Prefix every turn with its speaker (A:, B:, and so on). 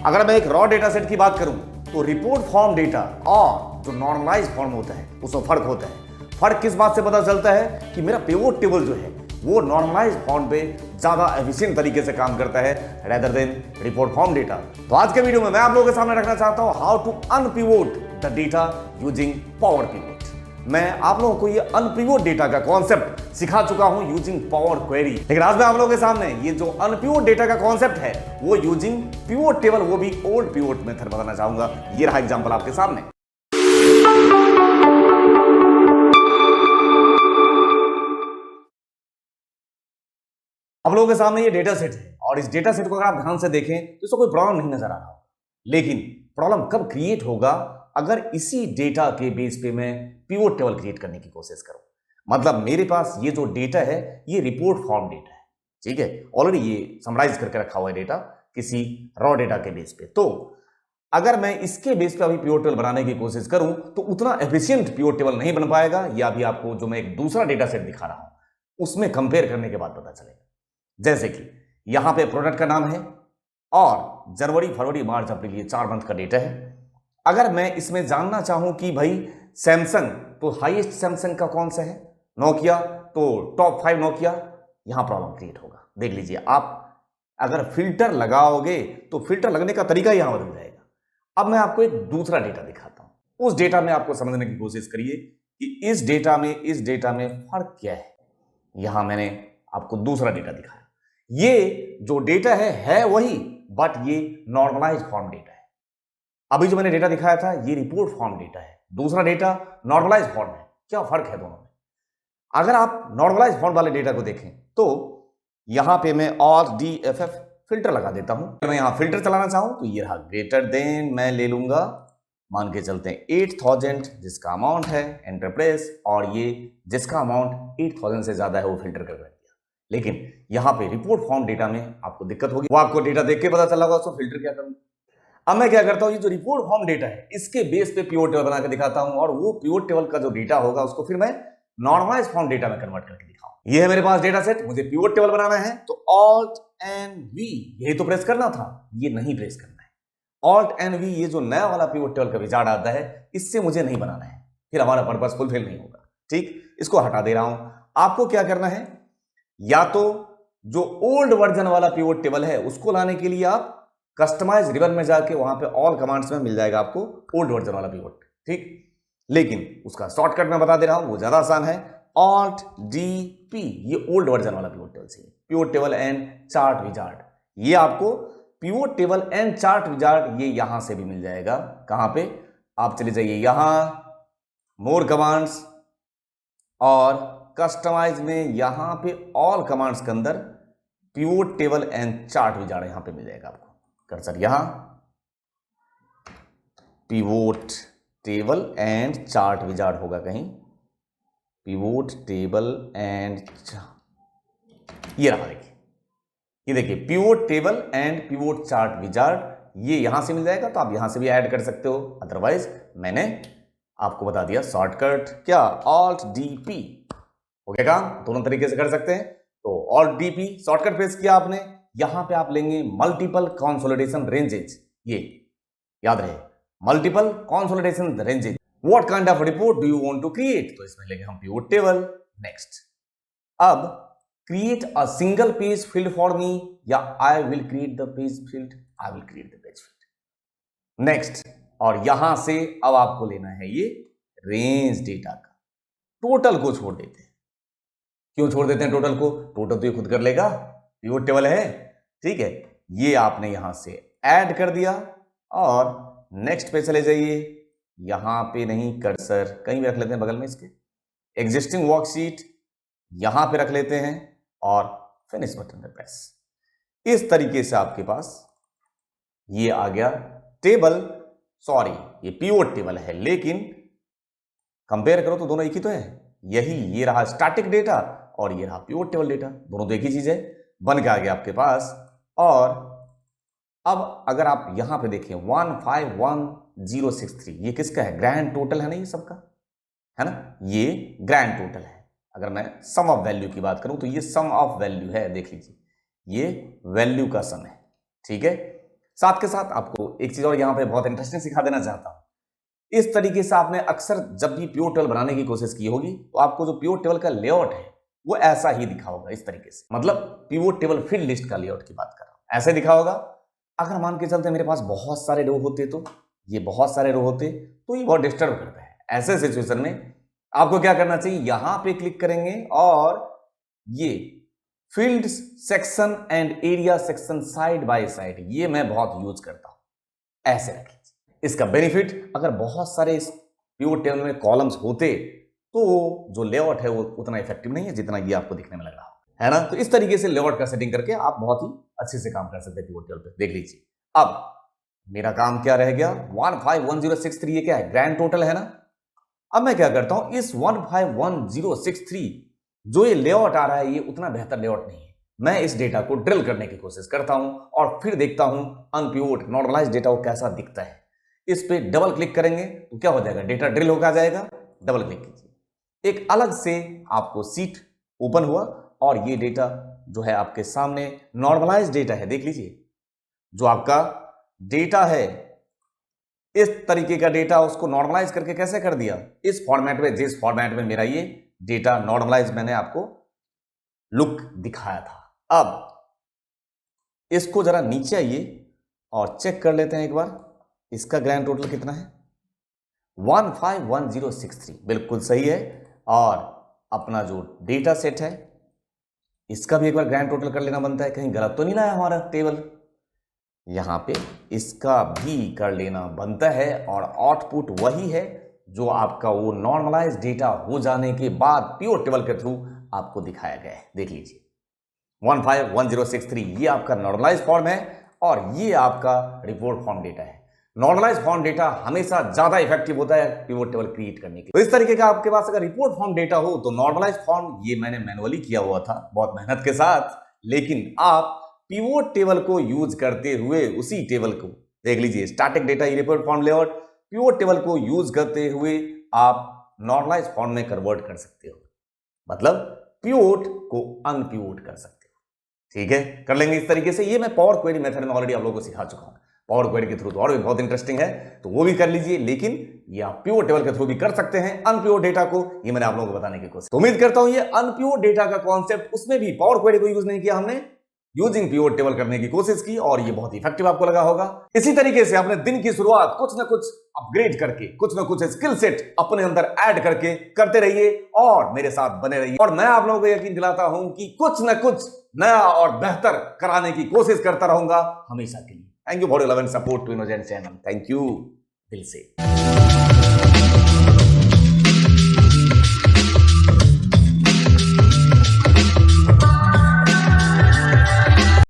A: अगर मैं एक रॉ डेटा सेट की बात करूं तो रिपोर्ट फॉर्म डेटा और जो नॉर्मलाइज फॉर्म होता है उसमें फर्क होता है। फर्क किस बात से पता चलता है कि मेरा पिवोट टेबल जो है वो नॉर्मलाइज फॉर्म पे ज्यादा एफिशिएंट तरीके से काम करता है rather than report form data. तो आज के वीडियो में मैं आप लोगों के सामने रखना चाहता हूं how to unpivot the data using power pivot. मैं आप लोगों को ये अनपिवोट डेटा का कॉन्सेप्ट सिखा चुका हूं यूजिंग पावर क्वेरी, लेकिन आज मैं आप लोगों के सामने ये जो अनपिवोट डेटा का कॉन्सेप्ट है वो यूजिंग पिवोट टेबल, वो भी ओल्ड पिवोट मेथड बताना चाहूंगा। ये रहा एग्जांपल आपके सामने। आप लोगों के सामने ये डेटा सेट है और इस डेटा सेट को अगर आप ध्यान से देखें तो इसको कोई प्रॉब्लम नहीं नजर आ रहा, लेकिन प्रॉब्लम कब क्रिएट होगा अगर इसी डेटा के बेस पे मैं पिवोट टेबल क्रिएट करने की कोशिश करूं। मतलब मेरे पास ये जो डेटा है ये रिपोर्ट फॉर्म डेटा है, ठीक है, ऑलरेडी ये समराइज करके रखा हुआ है डेटा किसी रॉ डेटा के बेस पे। तो अगर मैं इसके बेस पे अभी पिवोट टेबल बनाने की कोशिश करूं तो उतना एफिशिएंट पिवोट टेबल नहीं बन पाएगा। ये अभी आपको जो मैं एक दूसरा डेटा सेट दिखा रहा हूं उसमें कंपेयर करने के बाद पता चलेगा। जैसे कि यहां पे प्रोडक्ट का नाम है और जनवरी फरवरी मार्च अप्रैल ये 4 मंथ का डेटा है। अगर मैं इसमें जानना चाहूं कि भाई सैमसंग तो हाईएस्ट सैमसंग का कौन सा है, नोकिया तो टॉप 5 नोकिया, यहां प्रॉब्लम क्रिएट होगा। देख लीजिए, आप अगर फिल्टर लगाओगे तो फिल्टर लगने का तरीका यहां बदल जाएगा। अब मैं आपको एक दूसरा डेटा दिखाता हूं, उस डेटा में आपको समझने की कोशिश करिए कि इस डेटा में फर्क क्या है। यहां मैंने आपको दूसरा डेटा दिखाया, ये जो डेटा है वही, बट ये नॉर्मलाइज फॉर्म डेटा है। अभी जो मैंने डेटा दिखाया था ये रिपोर्ट फॉर्म डेटा है, दूसरा डेटा नॉर्मलाइज फॉर्म है। क्या फर्क है दोनों में? अगर आप नॉर्मलाइज फॉर्म वाले डेटा को देखें तो यहां पे मैं RDFF फिल्टर लगा देता हूं। मैं यहां फिल्टर चलाना चाहूं तो ये रहा ग्रेटर देन, मैं ले लूंगा मान के चलते हैं 8000 जिसका अमाउंट है, एंटर प्रेस, और ये जिसका अमाउंट 8000 से ज्यादा है वो फिल्टर कर दिया। लेकिन यहां पे रिपोर्ट फॉर्म डेटा में आपको दिक्कत होगी, वो आपको डेटा देख के पता चला होगा उसको फिल्टर क्या करूं। अब मैं क्या करता हूं, ये जो रिपोर्ट फॉर्म डेटा है इसके बेस पे पिवोट टेबल बना के दिखाता हूं और वो पिवोट टेबल का जो डेटा होगा उसको फिर मैं नॉर्मलाइज फॉर्म डेटा में कन्वर्ट करके दिखाऊं। ये है मेरे पास डेटा सेट, मुझे पिवोट टेबल बनाना है तो Alt and V यही तो प्रेस करना था, ये नहीं प्रेस करना है। Alt and V ये जो नया वाला पिवोट टेबल का विजार्ड आता है इससे मुझे नहीं बनाना है, फिर हमारा पर्पस फुलफिल नहीं होगा। ठीक, इसको हटा दे रहा हूं। आपको क्या करना है, या तो जो ओल्ड वर्जन वाला पिवोट टेबल है उसको लाने के लिए आप कस्टमाइज रिबन में जाके वहां पे ऑल कमांड्स में मिल जाएगा आपको ओल्ड वर्जन वाला पिवोट, ठीक। लेकिन उसका शॉर्टकट मैं बता दे रहा हूं, वो ज्यादा आसान है, Alt DP, ये ओल्ड वर्जन वाला पिवोट टेबल चाहिए, pivot table and chart wizard. ये आपको pivot table and chart wizard ये यहां से भी मिल जाएगा। कहां पे? आप चले जाइए यहां मोर कमांड्स और कस्टमाइज में, यहां पे ऑल कमांड्स के अंदर pivot table and chart wizard यहां पे मिल जाएगा आपको। कर्सर यहां pivot table and chart wizard होगा कहीं, पिवोट टेबल एंड ये रहा, देखिए ये देखिए pivot table and pivot chart wizard ये यहां से मिल जाएगा। तो आप यहां से भी ऐड कर सकते हो, अदरवाइज मैंने आपको बता दिया शॉर्टकट क्या, Alt DP हो गया काम। दोनों तरीके से कर सकते हैं। तो Alt DP शॉर्टकट प्रेस किया आपने, यहां पे आप लेंगे मल्टीपल कंसोलिडेशन रेंजेस, ये याद रहे multiple consolidation ranges. What kind of report do you want to create, तो इसमें लेंगे हम पिवोट टेबल। नेक्स्ट, अब create a single page field for me, या I will create the page field, I will create the page field. Next, और यहां से अब आपको लेना है ये रेंज डेटा का, टोटल को छोड़ देते हैं। क्यों छोड़ देते हैं टोटल को? टोटल तो ये खुद कर लेगा, पिवोट टेबल है, ठीक है। ये आपने यहां से ऐड कर दिया और नेक्स्ट पे चले जाइए, यहां पे नहीं, कर्सर कहीं भी रख लेते हैं बगल में इसके, एग्जिस्टिंग वर्कशीट यहां पे रख लेते हैं और फिनिश बटन पे प्रेस। इस तरीके से आपके पास ये आ गया टेबल। सॉरी, ये पिवोट टेबल है, लेकिन कंपेयर करो तो दोनों एक ही तो है। यही ये रहा स्टैटिक डेटा और ये रहा पिवोट टेबल डेटा, दोनों तो एक ही चीज है, बन के आ गया आपके पास। और अब अगर आप यहां पे देखें 151063 ये किसका है? ग्रैंड टोटल है ना, ये सबका है ना, ये ग्रैंड टोटल है। अगर मैं सम ऑफ वैल्यू की बात करूं तो ये सम ऑफ वैल्यू है, देख लीजिए ये वैल्यू का सम है, ठीक है। साथ के साथ आपको एक चीज और यहां पे बहुत इंटरेस्टिंग सिखा देना चाहता हूं। इस तरीके से आपने अक्सर जब भी प्योर टेबल बनाने की कोशिश की होगी तो आपको जो प्योर टेबल का लेआउट है वो ऐसा ही दिखा होगा, इस तरीके से, मतलब प्योर टेबल फील्ड लिस्ट का लेआउट की बात कर रहा हूं, ऐसे दिखा होगा। अगर मान के चलते मेरे पास बहुत सारे रो होते तो ये बहुत सारे रो होते तो ये बहुत डिस्टर्ब करता है। ऐसे सिचुएशन में आपको क्या करना चाहिए, यहां पे क्लिक करेंगे और ये field section and area section side by side, ये मैं बहुत यूज करता हूं, ऐसे रख लीजिए। इसका बेनिफिट, अगर बहुत सारे इस प्योर टेबल में कॉलम्स होते तो जो लेआउट है वो उतना इफेक्टिव नहीं है जितना ये आपको दिखने में लग रहा है ना। तो इस तरीके से लेआउट का सेटिंग करके आप बहुत ही अच्छे से काम कर सकते हैं प्योर टेबल पे। देख लीजिए अब मेरा काम क्या रह गया, 151063 ये क्या है, ग्रैंड टोटल है ना। अब मैं क्या करता हूं, इस 151063 जो ये लेआउट आ रहा है ये उतना बेहतर लेआउट नहीं है। मैं इस डेटा को ड्रिल करने की कोशिश करता हूं और फिर देखता हूं अनप्योर्ड नॉर्मलाइज डेटा को कैसा दिखता है। इस पे डबल क्लिक करेंगे तो क्या हो जाएगा, डेटा ड्रिल होकर आ जाएगा। डबल क्लिक कीजिए, एक अलग से आपको सीट ओपन हुआ और ये डेटा जो है आपके सामने नॉर्मलाइज डेटा है। देख लीजिए जो आपका डेटा है इस तरीके का डेटा उसको नॉर्मलाइज करके कैसे कर दिया, इस फॉर्मेट में, जिस फॉर्मेट में मेरा ये डेटा नॉर्मलाइज मैंने आपको लुक दिखाया था। अब इसको जरा नीचे आइए और चेक कर लेते हैं एक बार, इसका ग्रैंड टोटल कितना है, 151063 बिल्कुल सही है। और अपना जो डेटा सेट है इसका भी एक बार ग्रैंड टोटल कर लेना बनता है, कहीं गलत तो नहीं लाया हमारा टेबल, यहां पे इसका भी कर लेना बनता है। और आउटपुट वही है जो आपका वो नॉर्मलाइज डेटा हो जाने के बाद प्योर टेबल के थ्रू आपको दिखाया गया है। देख लीजिए 151063 ये आपका नॉर्मलाइज फॉर्म है और ये आपका रिपोर्ट फॉर्म डेटा है। नॉर्मलाइज फॉर्म डेटा हमेशा ज्यादा इफेक्टिव होता है पिवोट टेबल क्रिएट करने के लिए। तो इस तरीके का आपके पास अगर रिपोर्ट फॉर्म डेटा हो तो नॉर्मलाइज फॉर्म ये मैंने मैनुअली किया हुआ था बहुत मेहनत के साथ, लेकिन आप पिवोट टेबल को यूज करते हुए उसी टेबल को देख लीजिए, static data report form layout, pivot table को यूज करते हुए आप नॉर्मलाइज फॉर्म में कन्वर्ट कर सकते हो, मतलब पिवोट को अनपिवोट कर सकते हो। ठीक है, कर लेंगे इस तरीके से। ये मैं पावर क्वेरी मेथड में ऑलरेडी आप लोगों को सिखा चुका हूं, पावर क्वेरी के थ्रू तो और भी बहुत इंटरेस्टिंग है तो वो भी कर लीजिए, लेकिन ये आप प्योर टेबल के थ्रू भी कर सकते हैं अनप्योर डेटा को, ये मैंने आप लोगों को बताने की कोशिश। तो उम्मीद करता हूं ये अनप्योर डेटा का कॉन्सेप्ट, उसमें भी पावर क्वेरी को यूज नहीं किया हमने, यूजिंग प्योर टेबल करने की कोशिश की और ये बहुत इफेक्टिव आपको लगा होगा। इसी तरीके से अपने दिन की शुरुआत कुछ ना कुछ अपग्रेड करके, कुछ ना कुछ स्किल सेट अपने अंदर ऐड करके करते रहिए और मेरे साथ बने रहिए। और मैं आप लोगों को यकीन दिलाता हूं कि कुछ ना कुछ नया और बेहतर कराने की कोशिश करता रहूंगा हमेशा के लिए। Thank you for your love and support to innocent channel. Thank you दिल से।